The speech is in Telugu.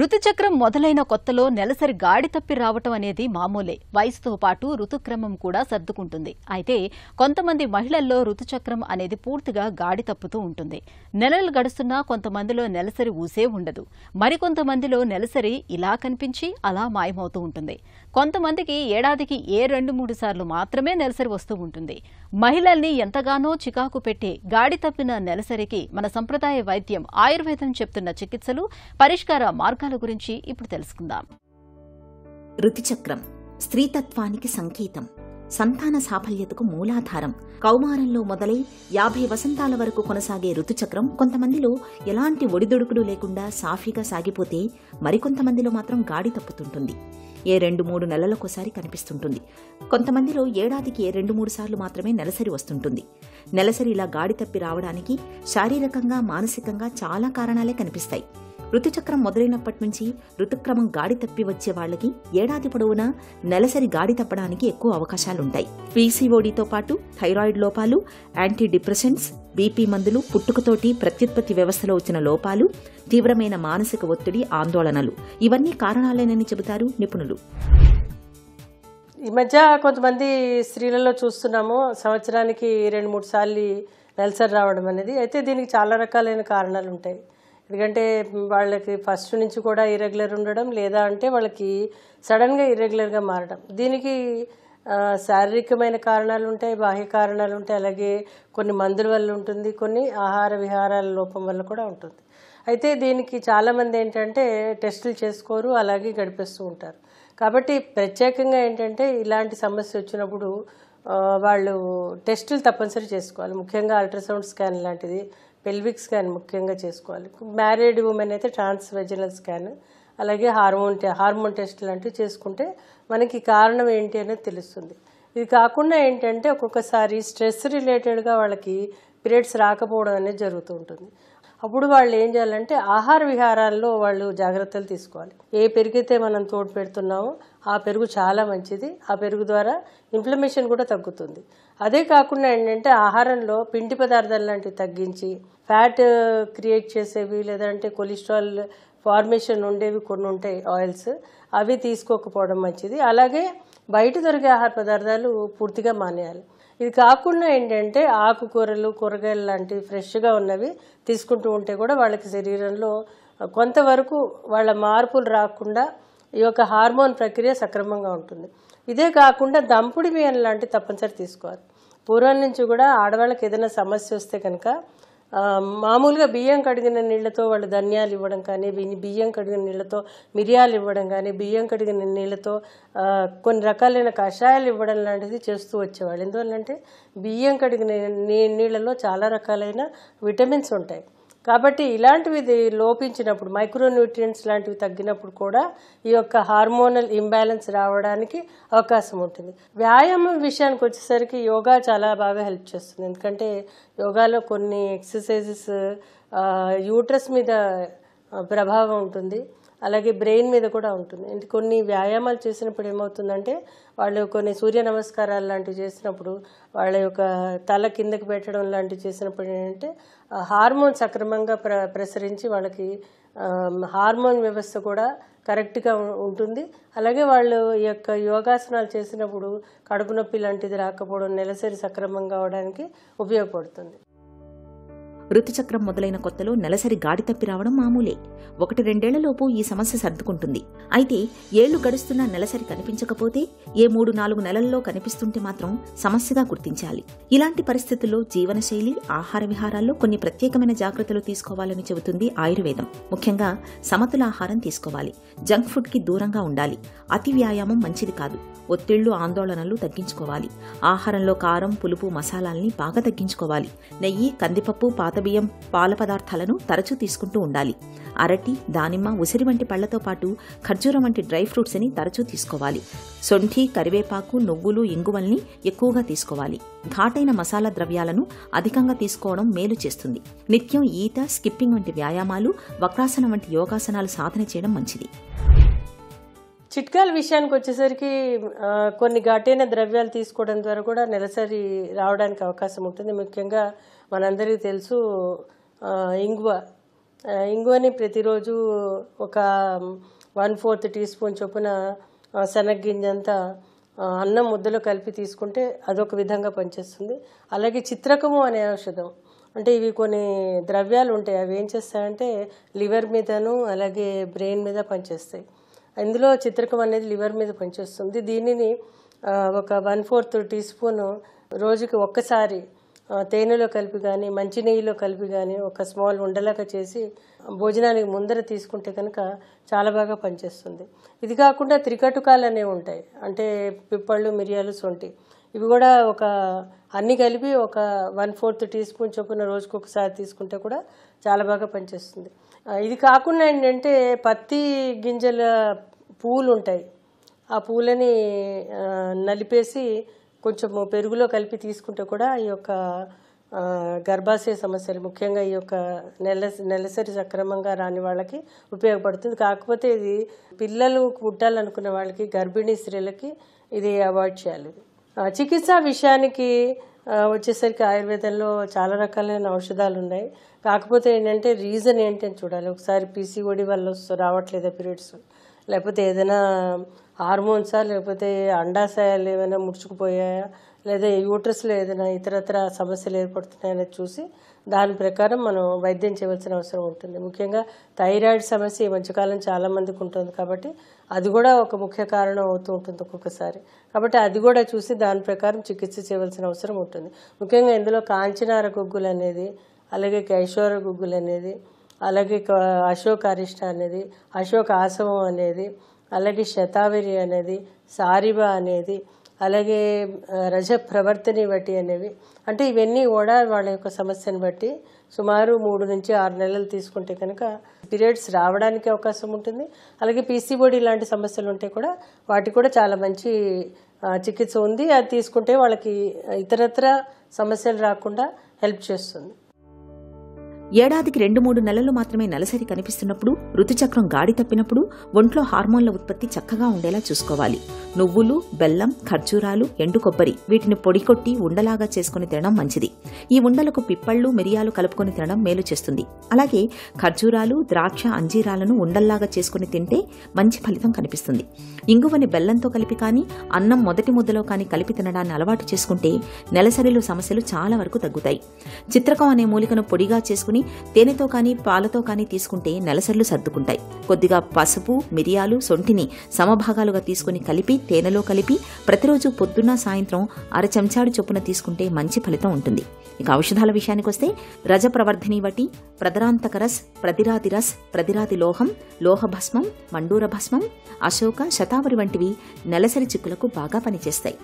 ఋతుచక్రం మొదలైన కొత్తలో నెలసరి గాడి తప్పి రావటం అనేది మామూలే. వయసుతో పాటు ఋతుక్రమం కూడా సర్దుకుంటుంది. అయితే కొంతమంది మహిళల్లో ఋతుచక్రం అనేది పూర్తిగా గాడి తప్పుతూ ఉంటుంది. నెలలు గడుస్తున్నా కొంతమందిలో నెలసరి ఊసే ఉండదు. మరికొంతమందిలో నెలసరి ఇలా కనిపించి అలా మాయమవుతూ ఉంటుంది. కొంతమందికి ఏడాదికి 2-3 సార్లు మాత్రమే నెలసరి వస్తూ ఉంటుంది. మహిళల్ని ఎంతగానో చికాకు పెట్టే గాడి తప్పిన నెలసరికి మన సంప్రదాయ వైద్యం ఆయుర్వేదం చెప్తున్న చికిత్సలు, పరిష్కార మార్గాల గురించి ఇప్పుడు తెలుసుకుందాం. ఋతుచక్రం స్త్రీతత్వానికి సంకేతం, సంతాన సాఫల్యతకు మూలాధారం. కౌమారంలో మొదలై 50 వసంతాల వరకు కొనసాగే ఋతుచక్రం కొంతమందిలో ఎలాంటి ఒడిదొడుకులు లేకుండా సాఫీగా సాగిపోతే, మరికొంతమందిలో మాత్రం గాడి తప్పుతుంటుంది. 2-3 నెలలకోసారి కనిపిస్తుంటుంది. కొంతమందిలో ఏడాదికి 2-3 సార్లు మాత్రమే నెలసరి వస్తుంటుంది. నెలసరి ఇలా గాడి తప్పి రావడానికి శారీరకంగా, మానసికంగా చాలా కారణాలే కనిపిస్తాయి. ఋతుచక్రం మొదలైనప్పటి నుంచి ఋతుక్రమం గాడి తప్పి వచ్చే వాళ్లకి ఏడాది పొడవునా నెలసరి గాడి తప్పడానికి ఎక్కువ అవకాశాలుంటాయి. పీసీఓడీతో పాటు థైరాయిడ్ లోపాలు, యాంటీ డిప్రెసెంట్స్, బీపీ మందులు, పుట్టుకతోటి ప్రత్యుత్పత్తి వ్యవస్థలో వచ్చిన లోపాలు, తీవ్రమైన మానసిక ఒత్తిడి, ఆందోళనలు ఇవన్నీ కారణాలేనని చెబుతారు నిపుణులు. ఈ మధ్య కొంతమంది స్త్రీలలో చూస్తున్నాము, సంవత్సరానికి 2-3 సార్లు నెలసరి రావడం అనేది. అయితే దీనికి చాలా రకాలైన కారణాలు ఉంటాయి. ఎందుకంటే వాళ్ళకి ఫస్ట్ నుంచి కూడా ఇర్రెగ్యులర్ ఉండడం, లేదా అంటే వాళ్ళకి సడన్గా ఇర్రెగ్యులర్గా మారడం. దీనికి శారీరకమైన కారణాలు ఉంటాయి, బాహ్య కారణాలు ఉంటాయి, అలాగే కొన్ని మందుల వల్ల ఉంటుంది, కొన్ని ఆహార విహారాల లోపం వల్ల కూడా ఉంటుంది. అయితే దీనికి చాలామంది ఏంటంటే టెస్టులు చేసుకోరు, అలాగే గడిపేస్తూ ఉంటారు. కాబట్టి ప్రత్యేకంగా ఏంటంటే ఇలాంటి సమస్య వచ్చినప్పుడు వాళ్ళు టెస్టులు తప్పనిసరి చేసుకోవాలి. ముఖ్యంగా అల్ట్రాసౌండ్ స్కాన్ లాంటిది, పెల్విక్ స్కాన్ ముఖ్యంగా చేసుకోవాలి. మ్యారీడ్ ఉమెన్ అయితే ట్రాన్స్ వెజినల్ స్కాన్, అలాగే హార్మోన్ టెస్ట్ లాంటివి చేసుకుంటే మనకి కారణం ఏంటి అనేది తెలుస్తుంది. ఇది కాకుండా ఏంటంటే ఒక్కొక్కసారి స్ట్రెస్ రిలేటెడ్గా వాళ్ళకి పీరియడ్స్ రాకపోవడం అనేది జరుగుతూ ఉంటుంది. అప్పుడు వాళ్ళు ఏం చేయాలంటే ఆహార విహారాల్లో వాళ్ళు జాగ్రత్తలు తీసుకోవాలి. ఏ పెరుగైతే మనం తోడు పెడుతున్నామో ఆ పెరుగు చాలా మంచిది. ఆ పెరుగు ద్వారా ఇన్ఫ్లమేషన్ కూడా తగ్గుతుంది. అదే కాకుండా ఏంటంటే ఆహారంలో పిండి పదార్థాలు లాంటివి తగ్గించి, ఫ్యాట్ క్రియేట్ చేసేవి లేదంటే కొలెస్ట్రాల్ ఫార్మేషన్ ఉండేవి కొన్ని ఉంటాయి ఆయిల్స్, అవి తీసుకోకపోవడం మంచిది. అలాగే బయట దొరికే ఆహార పదార్థాలు పూర్తిగా మానేయాలి. ఇది కాకుండా ఏంటంటే ఆకుకూరలు, కూరగాయలు లాంటివి ఫ్రెష్గా ఉన్నవి తీసుకుంటూ ఉంటే కూడా వాళ్ళకి శరీరంలో కొంతవరకు వాళ్ళ మార్పులు రాకుండా ఈ యొక్క హార్మోన్ ప్రక్రియ సక్రమంగా ఉంటుంది. ఇదే కాకుండా దంపుడు బియ్యం లాంటివి తప్పనిసరి తీసుకోవాలి. పూర్వం నుంచి కూడా ఆడవాళ్ళకి ఏదైనా సమస్య వస్తే కనుక మామూలుగా బియ్యం కడిగిన నీళ్లతో వాళ్ళు ధనియాలు ఇవ్వడం కానీ, బియ్యం కడిగిన నీళ్లతో మిరియాలు ఇవ్వడం కానీ, బియ్యం కడిగిన నీళ్లతో కొన్ని రకాలైన కషాయాలు ఇవ్వడం లాంటిది చేస్తూ వచ్చేవాళ్ళు. ఎందువల్లంటే బియ్యం కడిగిన నీళ్లలో చాలా రకాలైన విటమిన్స్ ఉంటాయి. కాబట్టి ఇలాంటివి లోపించినప్పుడు, మైక్రోన్యూట్రియంట్స్ లాంటివి తగ్గినప్పుడు కూడా ఈ యొక్క హార్మోనల్ ఇంబ్యాలెన్స్ రావడానికి అవకాశం ఉంటుంది. వ్యాయామం విషయానికి వచ్చేసరికి యోగా చాలా బాగా హెల్ప్ చేస్తుంది. ఎందుకంటే యోగాలో కొన్ని ఎక్సర్సైజెస్ యూట్రస్ మీద ప్రభావం ఉంటుంది, అలాగే బ్రెయిన్ మీద కూడా ఉంటుంది. కొన్ని వ్యాయామాలు చేసినప్పుడు ఏమవుతుందంటే వాళ్ళు కొన్ని సూర్య నమస్కారాలు లాంటివి చేసినప్పుడు, వాళ్ళ యొక్క తల కిందకి పెట్టడం లాంటివి చేసినప్పుడు ఏంటంటే హార్మోన్ సక్రమంగా ప్రసరించి వాళ్ళకి హార్మోన్ వ్యవస్థ కూడా కరెక్ట్గా ఉంటుంది. అలాగే వాళ్ళు ఈ యొక్క యోగాసనాలు చేసినప్పుడు కడుపు నొప్పి లాంటిది రాకపోవడం, నెలసరి సక్రమంగా అవడానికి ఉపయోగపడుతుంది. ఋతుచక్రం మొదలైన కొత్తలో నెలసరి గాడి తప్పి రావడం మామూలే. 1-2 ఈ సమస్య సర్దుకుంటుంది. అయితే ఏళ్లు గడుస్తున్నా నెలసరి కనిపించకపోతే, 3-4 నెలల్లో కనిపిస్తుంటే మాత్రం సమస్యగా గుర్తించాలి. ఇలాంటి పరిస్థితుల్లో జీవనశైలి, ఆహార విహారాల్లో కొన్ని ప్రత్యేకమైన జాగ్రత్తలు తీసుకోవాలని చెబుతుంది ఆయుర్వేదం. ముఖ్యంగా సమతుల ఆహారం తీసుకోవాలి. జంక్ ఫుడ్ కి దూరంగా ఉండాలి. అతి వ్యాయామం మంచిది కాదు. ఒత్తిళ్లు, ఆందోళనలు తగ్గించుకోవాలి. ఆహారంలో కారం, పులుపు, మసాలాల్ని బాగా తగ్గించుకోవాలి. నెయ్యి, కందిపప్పు, పాతబియ్యం, పాల పదార్థాలను తరచూ తీసుకుంటూ ఉండాలి. అరటి, దానిమ్మ, ఉసిరి వంటి పళ్లతో పాటు ఖర్జూరం వంటి డ్రై ఫ్రూట్స్ ని తరచూ తీసుకోవాలి. సొంఠి, కరివేపాకు, నువ్వులు, ఇంగువల్ని ఎక్కువగా తీసుకోవాలి. ఘాటైన మసాలా ద్రవ్యాలను అధికంగా తీసుకోవడం మేలు చేస్తుంది. నిత్యం ఈత, స్కిప్పింగ్ వంటి వ్యాయామాలు, వక్రాసనం వంటి యోగాసనాలు సాధన చేయడం మంచిది. చిట్కాల విషయానికి వచ్చేసరికి కొన్ని ఘాటైన ద్రవ్యాలు తీసుకోవడం ద్వారా కూడా నెలసరి రావడానికి అవకాశం ఉంటుంది. ముఖ్యంగా మనందరికీ తెలుసు ఇంగువ. ఇంగువని ప్రతిరోజు ఒక 1/4 టీ స్పూన్ చొప్పున శనగ్గింజంతా అన్నం ముద్దలో కలిపి తీసుకుంటే అదొక విధంగా పనిచేస్తుంది. అలాగే చిత్రకము అనే ఔషధం, అంటే ఇవి కొన్ని ద్రవ్యాలు ఉంటాయి, అవి ఏం చేస్తాయంటే లివర్ మీదను అలాగే బ్రెయిన్ మీద పనిచేస్తాయి. ఇందులో చిత్రకం అనేది లివర్ మీద పనిచేస్తుంది. దీనిని ఒక 1/4 టీ స్పూన్ రోజుకి ఒక్కసారి తేనెలో కలిపి కానీ మంచినెయ్యిలో కలిపి కానీ ఒక స్మాల్ ఉండలాగా చేసి భోజనానికి ముందర తీసుకుంటే కనుక చాలా బాగా పనిచేస్తుంది. ఇది కాకుండా త్రికటుకాలు అనేవి ఉంటాయి, అంటే పిప్పళ్ళు, మిరియాలు, సొంటి, ఇవి కూడా అన్నీ కలిపి ఒక 1/4 టీ స్పూన్ చొప్పున రోజుకు ఒకసారి తీసుకుంటే కూడా చాలా బాగా పనిచేస్తుంది. ఇది కాకుండా ఏంటంటే పత్తి గింజల పూలు ఉంటాయి, ఆ పూలని నలిపేసి కొంచెం పెరుగులో కలిపి తీసుకుంటే కూడా ఈ యొక్క గర్భాశయ సమస్యలు, ముఖ్యంగా ఈ యొక్క నెలసరి సక్రమంగా రాని వాళ్ళకి ఉపయోగపడుతుంది. కాకపోతే ఇది పిల్లలు పుట్టాలనుకున్న వాళ్ళకి, గర్భిణీ స్త్రీలకి ఇది అవాయిడ్ చేయాలి. చికిత్స విషయానికి వచ్చేసరికి ఆయుర్వేదంలో చాలా రకాలైన ఔషధాలు ఉన్నాయి. కాకపోతే ఏంటంటే రీజన్ ఏంటని చూడాలి. ఒకసారి పీసీఓడి వల్ల రావట్లేదా పీరియడ్స్, లేకపోతే ఏదైనా హార్మోన్సా, లేకపోతే అండాశయాలు ఏమైనా ముడుచుకుపోయాయా, లేదా యూట్రస్లో ఏదైనా ఇతరత్ర సమస్యలు ఏర్పడుతున్నాయనేది చూసి దాని ప్రకారం మనం వైద్యం చేయవలసిన అవసరం ఉంటుంది. ముఖ్యంగా థైరాయిడ్ సమస్య ఈ మధ్యకాలం చాలా మందికి ఉంటుంది కాబట్టి అది కూడా ఒక ముఖ్య కారణం అవుతూ ఉంటుంది ఒక్కొక్కసారి. కాబట్టి అది కూడా చూసి దాని ప్రకారం చికిత్స చేయవలసిన అవసరం ఉంటుంది. ముఖ్యంగా ఇందులో కాంచనార గుగ్గులు అనేది, అలాగే కైశోర గుగ్గులు అనేది, అలాగే అశోక అరిష్ట అనేది, అశోక ఆసవం అనేది, అలాగే శతావరి అనేది, సారిబా అనేది, అలాగే రజ ప్రవర్తని బట్టి అనేవి, అంటే ఇవన్నీ కూడా వాళ్ళ యొక్క సమస్యను బట్టి సుమారు 3 నుంచి 6 నెలలు తీసుకుంటే కనుక పీరియడ్స్ రావడానికి అవకాశం ఉంటుంది. అలాగే పీసీఓడి లాంటి సమస్యలు ఉంటే కూడా వాటికి కూడా చాలా మంచి చికిత్స ఉంది. అది తీసుకుంటే వాళ్ళకి ఇతరత్ర సమస్యలు రాకుండా హెల్ప్ చేస్తుంది. ఏడాదికి 2-3 నెలలు మాత్రమే నెలసరి కనిపిస్తున్నప్పుడు, ఋతుచక్రం గాడి తప్పినప్పుడు ఒంట్లో హార్మోన్ల ఉత్పత్తి చక్కగా ఉండేలా చూసుకోవాలి. నువ్వులు, బెల్లం, ఖర్జూరాలు, ఎండు కొబ్బరి వీటిని పొడి కొట్టి ఉండలాగా చేసుకుని తినడం మంచిది. ఈ ఉండలకు పిప్పళ్ళు, మిరియాలు కలుపుకొని తినడం మేలు చేస్తుంది. అలాగే ఖర్జూరాలు, ద్రాక్ష, అంజీరాలను ఉండల్లాగా చేసుకుని తింటే మంచి ఫలితం కనిపిస్తుంది. ఇంగువని బెల్లంతో కలిపి కానీ, అన్నం మొదటి ముద్దలో కానీ కలిపి తినడాన్ని అలవాటు చేసుకుంటే నెలసరిలో సమస్యలు చాలా వరకు తగ్గుతాయి. చిత్రకం అనే మూలికను పొడిగా చేసుకుని తేనెతో కానీ పాలతో కానీ తీసుకుంటే నెలసర్లు సర్దుకుంటాయి. కొద్దిగా పసుపు, మిరియాలు, సొంటిని సమభాగాలుగా తీసుకుని కలిపి తేనెలో కలిపి ప్రతిరోజు పొద్దున్న సాయంత్రం 1/2 చెంచాడు చొప్పున తీసుకుంటే మంచి ఫలితం ఉంటుంది. ఇక ఔషధాల విషయానికొస్తే రజ ప్రవర్ధిని వటి, ప్రదరాంతకరస్, ప్రదిరాతిరస్, ప్రదిరాతి లోహం, లోహభస్మం, మండూర భస్మం, అశోక, శతావరి వంటివి నెలసరి చిక్కులకు బాగా పనిచేస్తాయి.